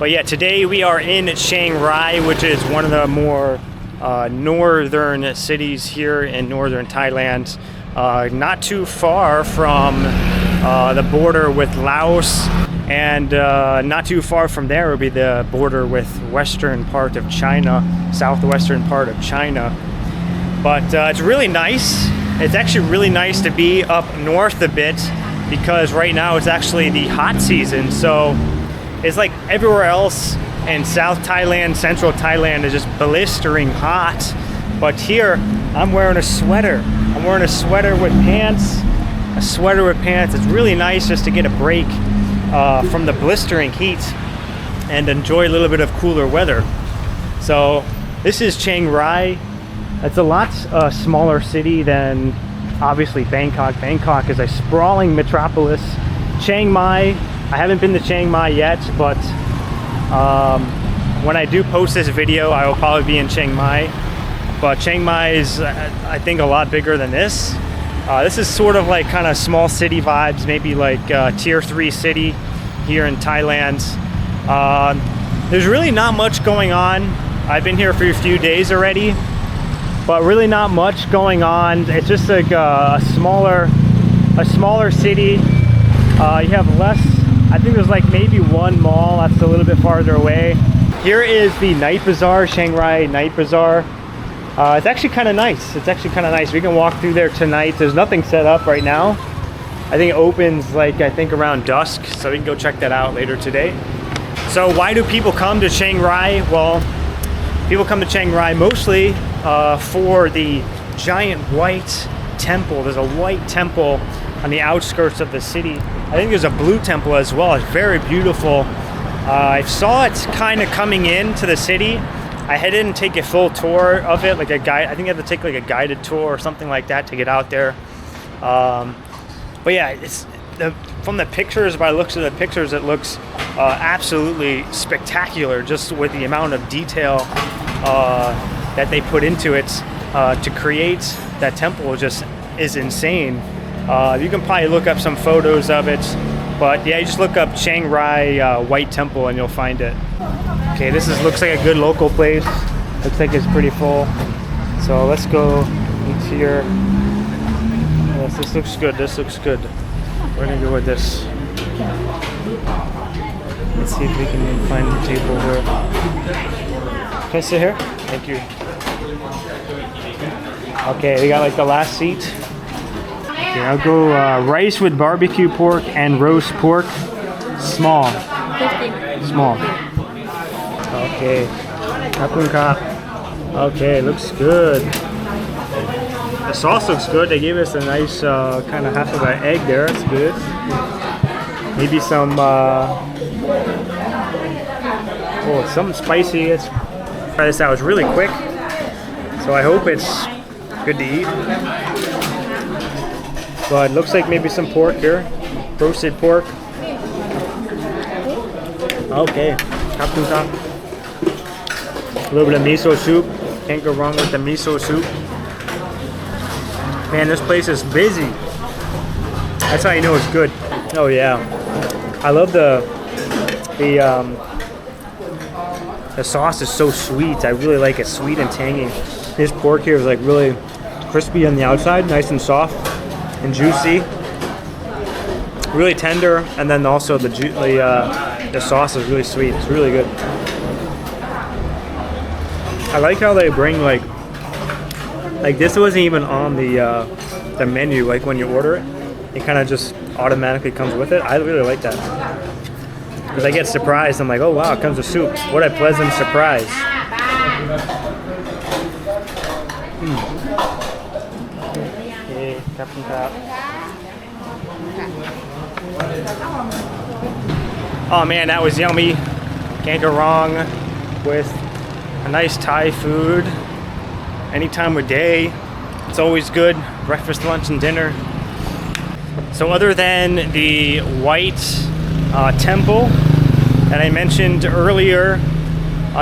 But yeah, today we are in Chiang Rai, which is one of the more northern cities here in northern Thailand. Not too far from the border with Laos, and not too far from there would be the border with western part of China, southwestern part of China. But it's really nice. It's actually really nice to be up north a bit, because right now it's actually the hot season. So it's like everywhere else in South Thailand, Central Thailand is just blistering hot. But here, I'm wearing a sweater. I'm wearing a sweater with pants. A sweater with pants. It's really nice just to get a break from the blistering heat and enjoy a little bit of cooler weather. So this is Chiang Rai. It's a lot smaller city than obviously Bangkok. Bangkok is a sprawling metropolis. Chiang Mai, I haven't been to Chiang Mai yet, but when I do post this video, I will probably be in Chiang Mai. But Chiang Mai is, I think, a lot bigger than this. This is sort of like kind of small city vibes, maybe like tier 3 city here in Thailand. There's really not much going on. I've been here for a few days already, but really not much going on. It's just like a smaller city. You have less, I think there's like maybe one mall that's a little bit farther away. Here is the Night Bazaar, Chiang Rai Night Bazaar. It's actually kind of nice. It's actually kind of nice. We can walk through there tonight. There's nothing set up right now. I think it opens like, I think around dusk, so we can go check that out later today. So why do people come to Chiang Rai? Well, people come to Chiang Rai mostly for the giant white temple. There's a white temple on the outskirts of the city. I think there's a blue temple as well. It's very beautiful. I saw it kind of coming into the city. I didn't take a full tour of it, like a guide. I think you have to take like a guided tour or something like that to get out there. But yeah, it's from the pictures, by the looks of the pictures, it looks absolutely spectacular, just with the amount of detail that they put into it to create that temple. Just is insane. You can probably look up some photos of it, but yeah, you just look up Chiang Rai White Temple and you'll find it. Okay, looks like a good local place. Looks like it's pretty full. So let's go into here. Yes, this looks good. This looks good. We're gonna go with this. Let's see if we can find a table here. Can I sit here? Thank you. Okay, we got like the last seat. Okay, I'll go rice with barbecue pork and roast pork. Small. 50. Small. Okay. Okay, looks good. The sauce looks good. They gave us a nice kind of half of an egg there. That's good. Maybe some something spicy. Let's try this out. It's really quick, so I hope it's good to eat. But it looks like maybe some pork here, roasted pork. Okay, a little bit of miso soup. Can't go wrong with the miso soup. Man, this place is busy. That's how you know it's good. Oh yeah, I love the sauce is so sweet. I really like it, sweet and tangy. This pork here is like really crispy on the outside, nice and soft and juicy, really tender, and then also the sauce is really sweet. It's really good. I like how they bring like this wasn't even on the menu. Like when you order it, it kind of just automatically comes with it. I really like that, because I get surprised. I'm like, oh wow, it comes with soup. What a pleasant surprise. Okay, Captain Cap. Oh man, that was yummy. Can't go wrong with a nice Thai food any time of day. It's always good. Breakfast, lunch, and dinner. So other than the white temple that I mentioned earlier,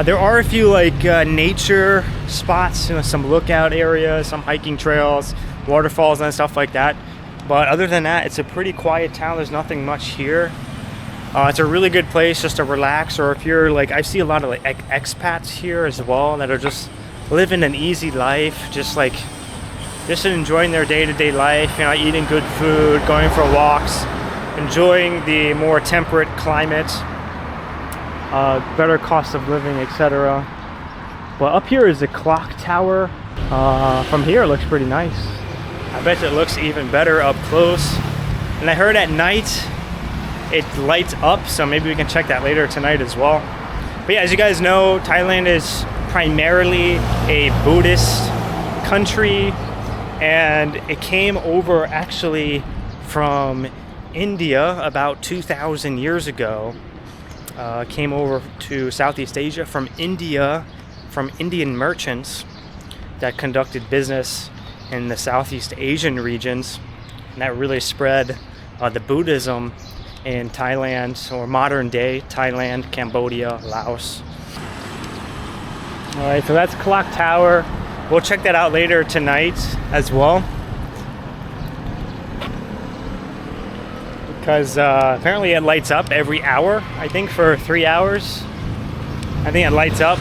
there are a few like nature spots, some lookout areas, some hiking trails, waterfalls and stuff like that. But other than that, it's a pretty quiet town. There's nothing much here. It's a really good place just to relax, or if you're like, I see a lot of like expats here as well that are just living an easy life, just enjoying their day-to-day life, you know, eating good food, going for walks, enjoying the more temperate climate, better cost of living, etc. Well, up here is the clock tower. From here it looks pretty nice. I bet it looks even better up close. And I heard at night it lights up, so maybe we can check that later tonight as well. But yeah, as you guys know, Thailand is primarily a Buddhist country, and it came over actually from India about 2,000 years ago. Came over to Southeast Asia from India, from Indian merchants that conducted business in the Southeast Asian regions, and that really spread the Buddhism in Thailand, or modern day Thailand, Cambodia, Laos. All right, so that's Clock Tower. We'll check that out later tonight as well, because apparently it lights up every hour, I think for 3 hours. I think it lights up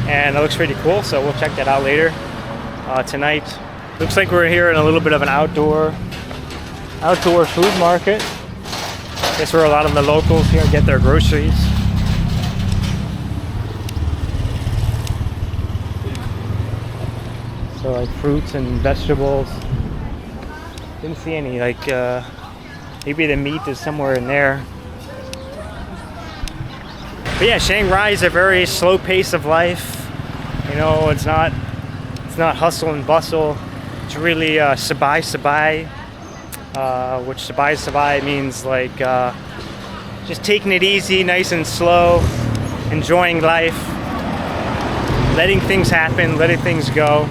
and it looks pretty cool, so we'll check that out later tonight. Looks like we're here in a little bit of an outdoor food market. Guess where a lot of the locals here get their groceries. So like fruits and vegetables. Didn't see any, like maybe the meat is somewhere in there. But yeah, Chiang Rai is a very slow pace of life. You know, it's not hustle and bustle. It's really sabai sabai, which sabai sabai means like just taking it easy, nice and slow, enjoying life, letting things happen, letting things go.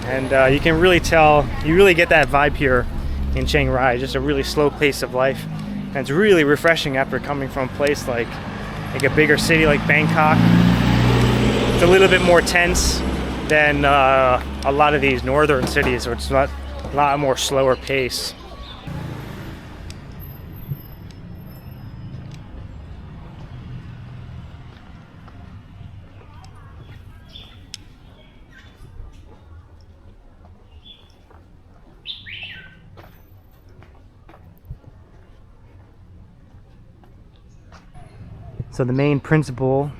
And you can really tell, you really get that vibe here in Chiang Rai, just a really slow pace of life. And it's really refreshing after coming from a place like a bigger city like Bangkok. It's a little bit more tense than a lot of these northern cities, so it's a lot more slower pace. So the main principle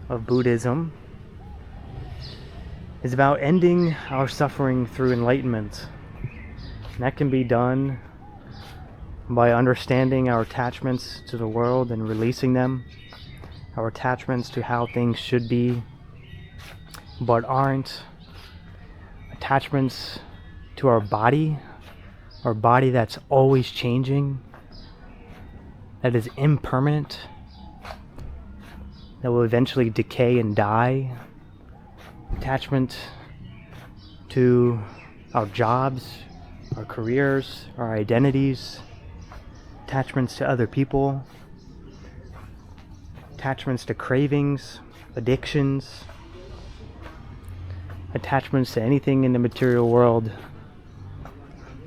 of Buddhism is about ending our suffering through enlightenment. And that can be done by understanding our attachments to the world and releasing them, our attachments to how things should be but aren't, attachments to our body that's always changing, that is impermanent, that will eventually decay and die, attachment to our jobs, our careers, our identities, attachments to other people, attachments to cravings, addictions, attachments to anything in the material world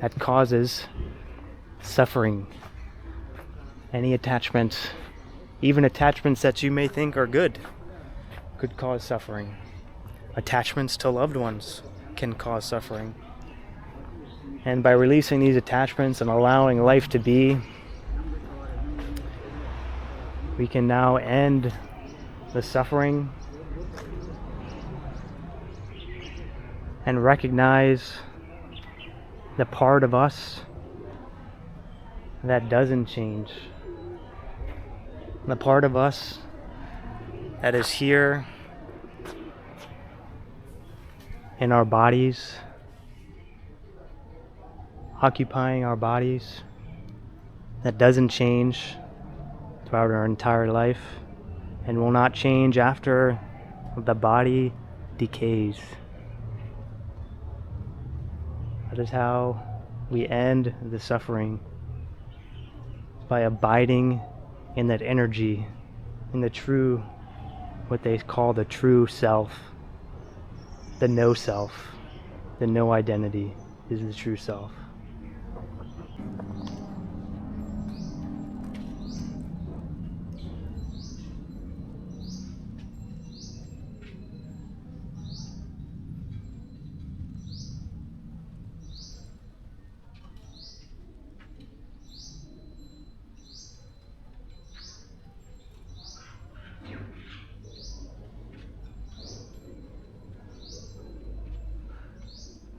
that causes suffering. Any attachment, even attachments that you may think are good, could cause suffering. Attachments to loved ones can cause suffering. And by releasing these attachments and allowing life to be, we can now end the suffering and recognize the part of us that doesn't change. The part of us that is here in our bodies, occupying our bodies, that doesn't change throughout our entire life and will not change after the body decays. That is how we end the suffering, by abiding in that energy, in the true, what they call the true self, the no self, the no identity is the true self.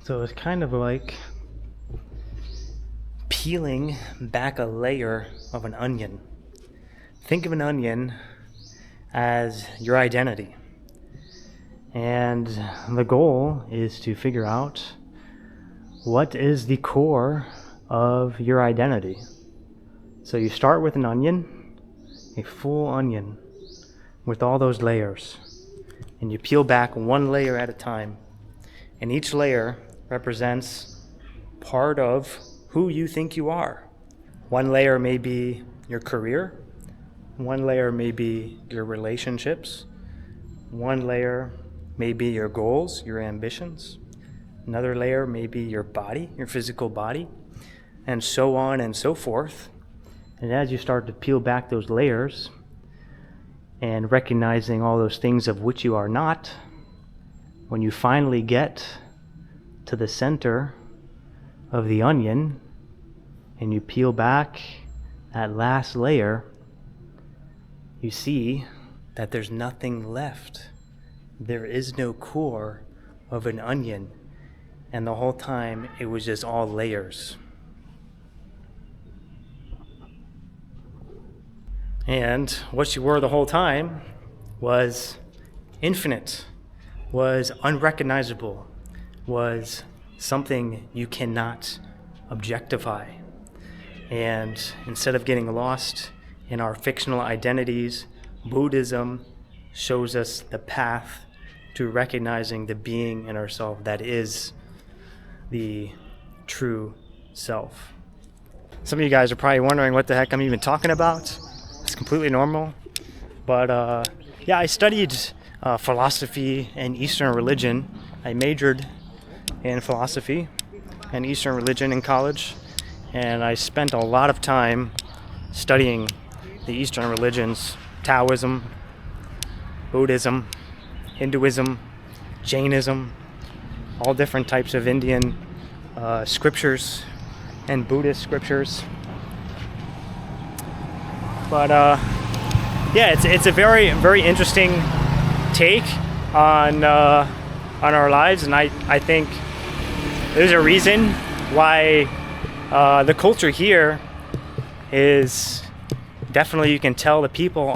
So it's kind of like peeling back a layer of an onion. Think of an onion as your identity. And the goal is to figure out what is the core of your identity. So you start with an onion, a full onion with all those layers. And you peel back one layer at a time. And each layer represents part of who you think you are. One layer may be your career. One layer may be your relationships. One layer may be your goals, your ambitions. Another layer may be your body, your physical body, and so on and so forth. And as you start to peel back those layers and recognizing all those things of which you are not, when you finally get to the center of the onion and you peel back that last layer, you see that there's nothing left. There is no core of an onion, and the whole time it was just all layers. And what you were the whole time was infinite, was unrecognizable, was something you cannot objectify. And instead of getting lost in our fictional identities, Buddhism shows us the path to recognizing the being in ourselves that is the true self. Some of you guys are probably wondering what the heck I'm even talking about. It's completely normal. But yeah, I studied philosophy and Eastern religion. I majored in philosophy and Eastern religion in college. And I spent a lot of time studying the Eastern religions, Taoism, Buddhism, Hinduism, Jainism, all different types of Indian scriptures and Buddhist scriptures. But yeah, it's a very, very interesting take on our lives, and I think there's a reason why the culture here is definitely, you can tell the people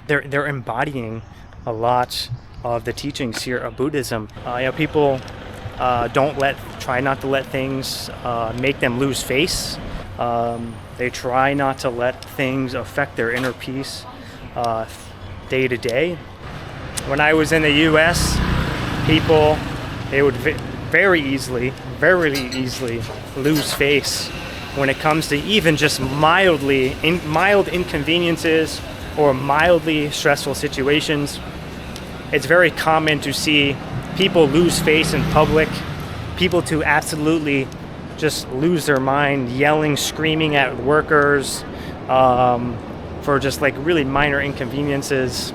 they're embodying a lot of the teachings here of Buddhism. People try not to let things make them lose face. They try not to let things affect their inner peace day to day. When I was in the US, they would very easily lose face when it comes to even just mild inconveniences or mildly stressful situations. It's very common to see people lose face in public, people to absolutely just lose their mind, yelling, screaming at workers for just like really minor inconveniences.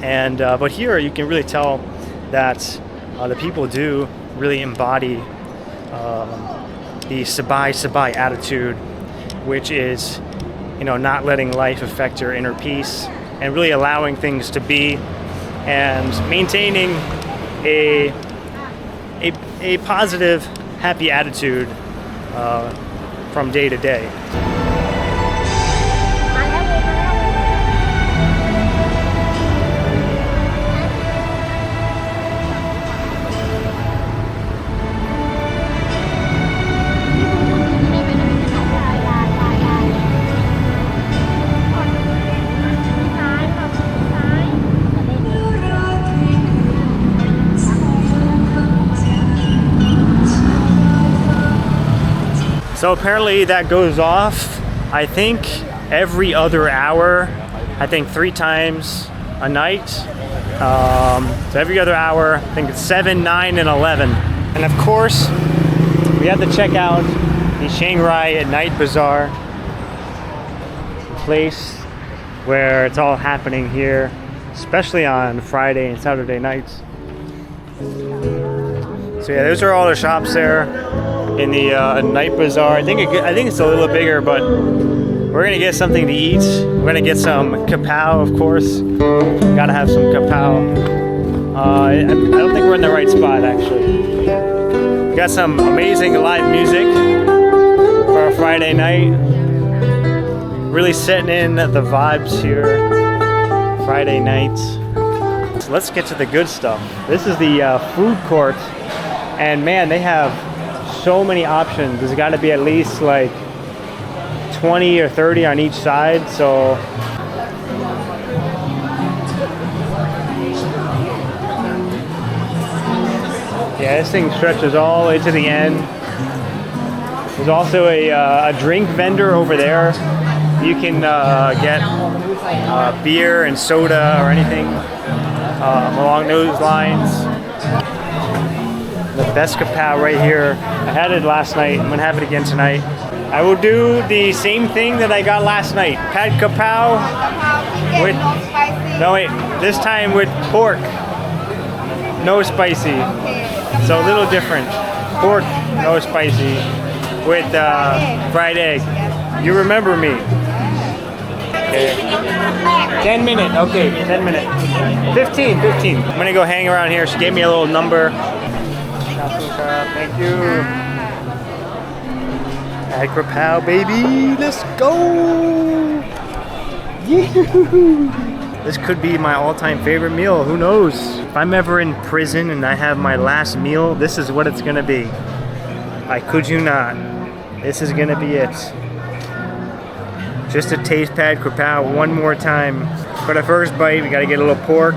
And but here you can really tell that the people do really embody the sabai attitude, which is, not letting life affect your inner peace and really allowing things to be and maintaining a positive, happy attitude from day to day. So apparently that goes off, I think, every other hour, I think 3 times a night. So every other hour, I think it's 7, 9, and 11. And of course, we have to check out the Chiang Rai Night Bazaar, the place where it's all happening here, especially on Friday and Saturday nights. So yeah, those are all the shops there in the Night Bazaar. I think it's a little bigger, but we're gonna get something to eat. We're gonna get some kapow, of course. Gotta have some kapow. I don't think we're in the right spot, actually. We got some amazing live music for a Friday night. Really setting in the vibes here Friday nights. So let's get to the good stuff. This is the food court, and man, they have so many options. There's got to be at least like 20 or 30 on each side. So yeah, this thing stretches all the way to the end. There's also a drink vendor over there. You can get beer and soda or anything along those lines. The best kapow right here. I had it last night. I'm gonna have it again tonight. I will do the same thing that I got last night. Pad kapow with, no wait, this time with pork. No spicy. So a little different. Pork, no spicy, with fried egg. You remember me. Okay. 10 minutes, okay, 10 minutes. 15. I'm gonna go hang around here. She gave me a little number. Thank you. Agri Pow, baby, let's go. Yeah. This could be my all-time favorite meal, who knows? If I'm ever in prison and I have my last meal, this is what it's gonna be. I kid you not. This is gonna be it. Just a taste pad kapow one more time. For the first bite, we gotta get a little pork.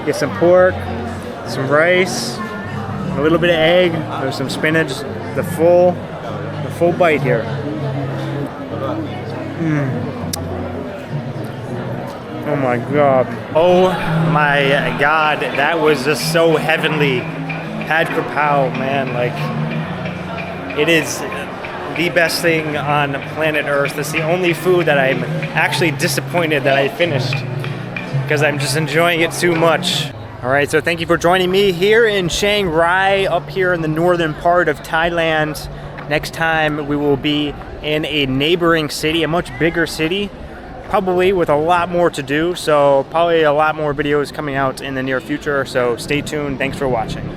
Get some pork, some rice, a little bit of egg, there's some spinach, the full bite here. Oh my god. Oh my god, that was just so heavenly. Pad kapow, man, like, it is the best thing on planet Earth. It's the only food that I'm actually disappointed that I finished, because I'm just enjoying it too much. All right, so thank you for joining me here in Chiang Rai, up here in the northern part of Thailand. Next time we will be in a neighboring city, a much bigger city, probably with a lot more to do. So probably a lot more videos coming out in the near future. So stay tuned. Thanks for watching.